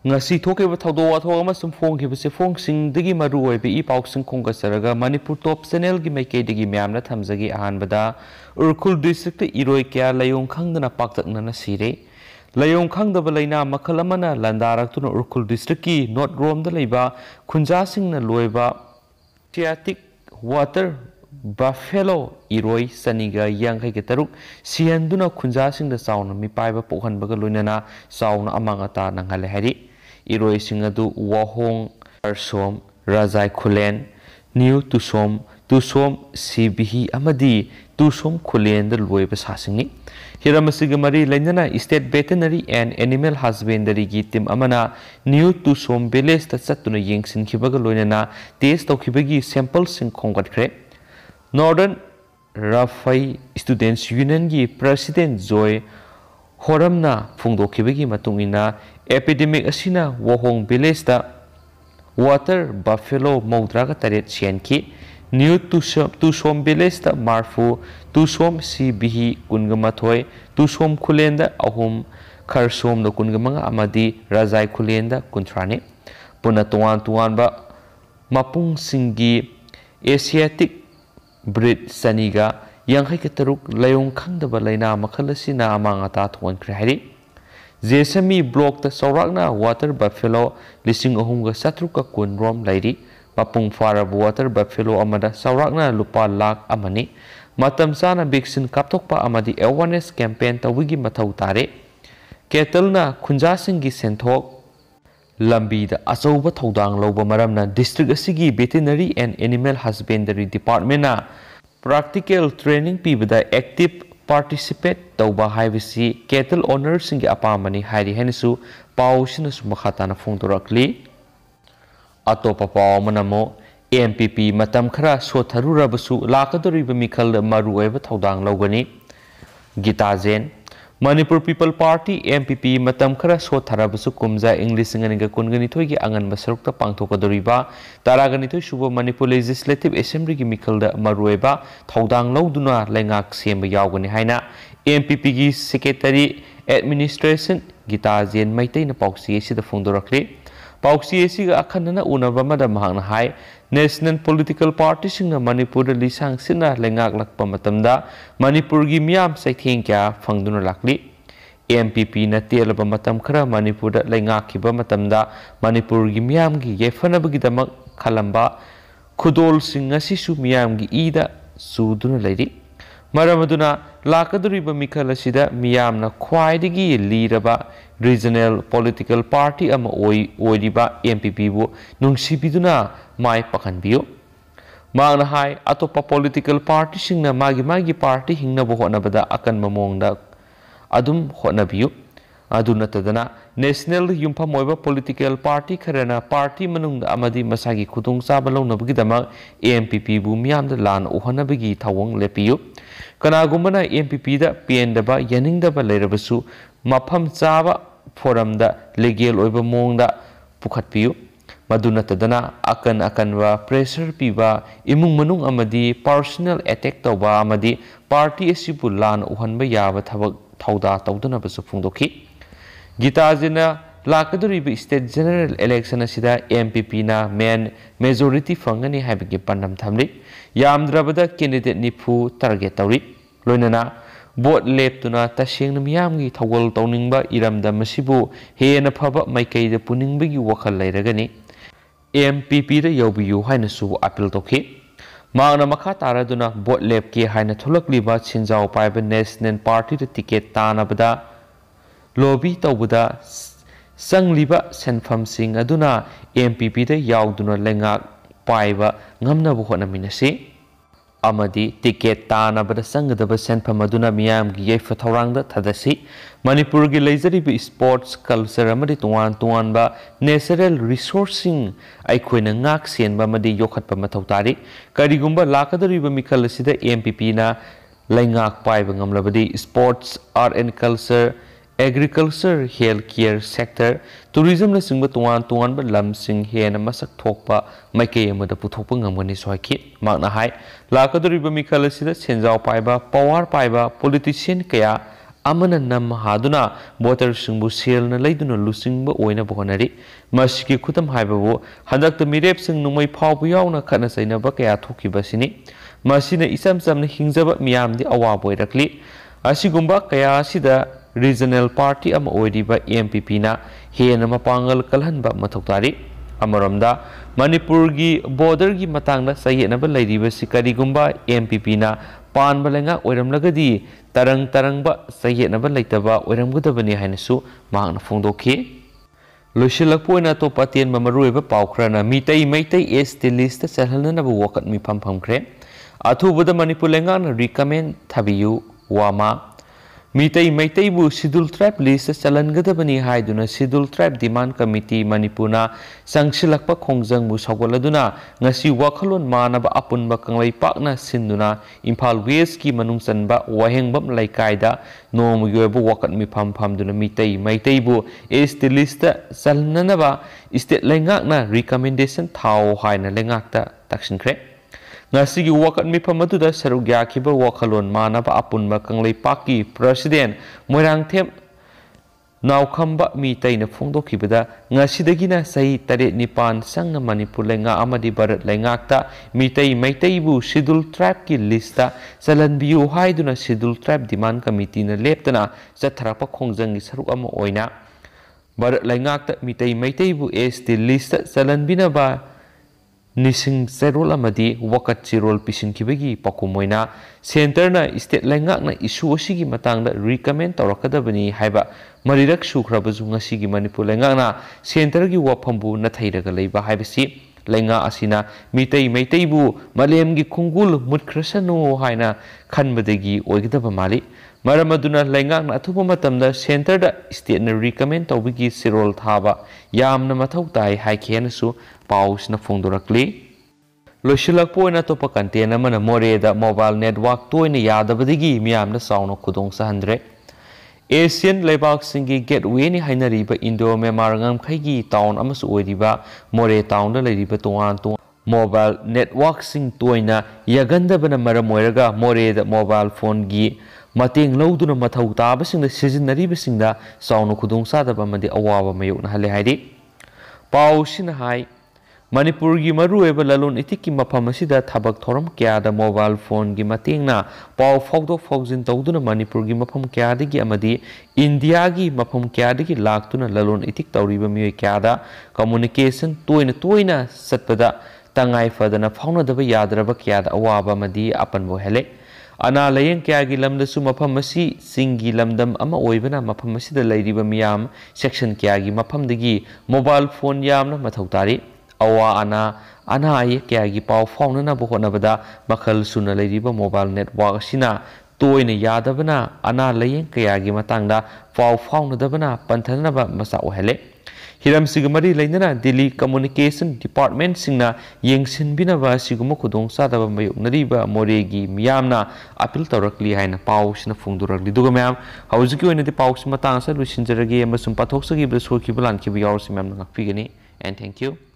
ngasi thokeba thawdo athok amasum phongkhibase phongsingdagi maru oibe I pausing khonggasaraga Manipur Top Channel gi maikeidagi myamna thamjagi ahanbada Urkhul district iroi kya layong khangdana paktakna na sire layong khangdaba laina makhal amana landaraktuna Urkhul district ki north rom da leiba khunja singna loiba Asiatic water buffalo iroi saniga yangai ke taruk sianduna khunja singda sauna mi paiba pokhanbaga loinana sauna amangata nanghale hari iroi singadu wahong arsom rajai khulen new tusom cbh amadi tusom khulen da loiba sasingni hiramasiga mari lainana state veterinary and animal husbandry gi team amana new tusom village ta chatuna yengsin khibaga loinana test tokibagi sample sing khonggatkre Northern Rafai Students Union gi President Joy Horamna phungdokhibagi matungina epidemic asina wahong village ta water buffalo maudraga taret sianki new tusom village ta marfu tusom cbh kungamathoi tusom khulenda ahum kharsom da kungamanga amadi rajai khulenda kuntrani puna tuan ba mapung singi Asiatic breed saniga yanghai ke taruk layong khangdaba laina makhalasina amangata thon khri jesami block ta saurakna water buffalo lising ahumga satruka kun rom lairi mapung fara water buffalo amada saurakna lupa lakh amani matam sana vaccine kapthokpa amadi awareness campaign tawigi mathau tare ketalna khunja singgi senthok lambi da achouba thodang loba maramna district asigi veterinary and animal husbandry department na practical training pibada active participate tauba haibisi cattle owners singi apamani hairi henisu pausina sumakhatana phongdorakli atopa paw manamo MPP matam khara sotharurabasu lakadoriba mikhal maru oiba thodang logani Gita Jain Manipur People Party MPP matam khara sotharabasu kumja English singaniga kungani thoigi angan basarukta pangthokadoriba taragani thoi suba Manipur Legislative Assembly gi mikhalda marueba thodang loduna lengak semba yawgani haina MPP gi Secretary Administration Gita Jain maitai na pauksi sida phongdorakli pauksi siga akhanna unaba mada mahangna hai National Political Party singna Manipur da lisang sina lengak lakpa matamda Manipur gi miyam saitheng kya phangduna lakli MPP na telaba matam khara Manipur da lengak khiba matamda Manipur gi miyam gi yefanabagi damak khalamba khudol singa sisu miyam gi ida suduna lairi maramaduna lakaduriba mikhala sida miyamna khwaidigi liraba regional political party ama oiriba MPP bu nungsibiduna mai pakhanbiyo magna hai atopa political party singna magi party hingna bo honabada akan mamongda adum honabiyo aduna tadana national yumpa moiba political party kharana party manungda amadi masagi khudung chaba launabagi dama MPP bu miyamda lan ohanabagi thawang lepiyo kanagumana MPP da pendaba yaningdaba leirabasu mafam chaba forum da legal oiba mongda pukhatpiyo maduna tadana akanwa pressure piba imung manung amadi personal attack tawba amadi party asibu lan uhanba yaba thabak thauda tawduna basu phungdokhi Gita Jina lakaduriba state general election asida MPP na majority fangani haibagi pandam thamli yamdrabada candidate nifu target tawri loinana vote leptuna tasengna miyamgi thawal tawningba iramda masibu hena phaba maikeida puningbagi wakhal lairagani MPP da yawbiyu haina su appeal tokhi magna makha taraduna vote lepki haina thulakliba chinjau paiba national party da ticket tanabada lobby tawbada sangliba senfam sing aduna MPP da yawduna lengak paiba ngamna bu honaminasi amadi ticket tanabada sangadaba senfam aduna miyam gi yefa thawrangda thadasi Manipur gi leizariba sports culture amadi tuan ba natural resourcing aikoina ngak senba amadi yokhatpa mathau tari karigumba lakadariba mikhal asida MPP na lengak paiba ngamlabadi sports art and culture agriculture healthcare sector tourism na singba tuan ba lam sing hena masak thokpa maikei amada puthokpa ngamgani soiki magna hai lakadariba mikhal asida senjau paiba power paiba politician kaya amana nam haduna voter singbu selna leiduna lusingba oina bohonari masiki khutam haibabu hadakta mirep sing numai phawbu yauna khana sainaba kaya thokibasini masina isam samna hingjaba miyamdi awab oirakli asigumba kaya asida regional party ama oiriba MPP na hena mapangal kalhanba mathautari amaramda manipur gi border gi matangda sayenaba leiriba sikarigumba MPP na pan balenga oiramlagadi tarang sayenaba leitaba oiramgudabani hainasu mahangna phongdokhi loishilakpoina to patien mamaruiba paukrana mitai maitai ST list chalhalnaba wakat mi phamkre athubada manipur lenga na recommend thabiyu wama mitai maitai bu schedule tribe list chalangadabani haiduna schedule tribe demand committee manipuna sangsilakpa khongjang mu sagoladuna ngasi wakhalon manaba apunba kanglai pakna sinduna Imphal West ki manung chanba wahengbam laikaida nomuyobu wakat mi phamduna mitai maitai bu ST list chalnanaba state lengakna recommendation thau haina lengakta taksinkhre ngasi gi wakat mi phamatuda sarugya khiba wakhalon manaba apunba kanglai paki president moirang them naukhamba mi taina phongdokhibada ngasidagina sahi tare nipan sangna manipur lenga amadi bharat lengakta mitai maitai bu schedule tribe ki lista chalanbiu haiduna schedule tribe demand committee na leptana chatharapa khongjang gi saruk ama oina bharat lengakta mitai maitai bu ST lista chalanbinaba nising zerol amadi wakat chirol pisin kibagi pakumoina center na state lengak na issue asigi matangda recommend tawrakadabani haiba marirak sukhrabazu ngasigi manipur lengak na center gi waphambu na thairaga leiba haibasi lenga asina mitai maitai bu malem gi khungul mutkrasanu haina khanbadagi oigdaba mali maramaduna lengak na athuba matamda center da state na recommend tawbigi sirol thaba yamna mathau tai haikhenasu pausna phongdorakli loishilakpoina topa content amana moreda mobile network toina yadabadigi miyamna sauna khudong sahandre Asian Laibak Singi Gateway ni hainariba Indo Myanmar ngamkhaigi town amasu oiriba More town da leiriba tongan mobile network sing toina yagandabana maram oiraga More da mobile phone gi mateng lauduna mathau tabasingda sizinaribasingda sauna khudong sadaba madi awaba mayokna hale haidi pausina hai Manipur gi marueba lalon itiki mafam asida thabak thoram kya da mobile phone gi matengna pau fogdo fogjin tawduna Manipur gi mafam kya digi amadi India gi mafam kya digi laktuna lalon itik tawriba mioi kya da communication toina satpada tangai fadana fauna daba yadraba kya da awaba madi apan bo hele ana layeng kya gi lamda su mafam asi singi lamdam ama oibana mafam asida lairiba miyam section kya gi mafam digi mobile phone yamna mathau tari awa ana ay kya gi pau phone na bo honabada makhal suna leiriba mobile network sina toina yadabana ana layeng kya gi matangda pau phone dabana panthanaba masa ohele hiram sigamari leinana Delhi communication department singna yengsin binaba siguma khudong sadaba mayuk nariba moregi miyamna appeal tawrakli haina pau sina phungdurakli duga myam haujiki oina de pau sima tangsa lusinjarage amasum pathoksagi bla sorki bulan ki yaur simam ngakpigani and thank you.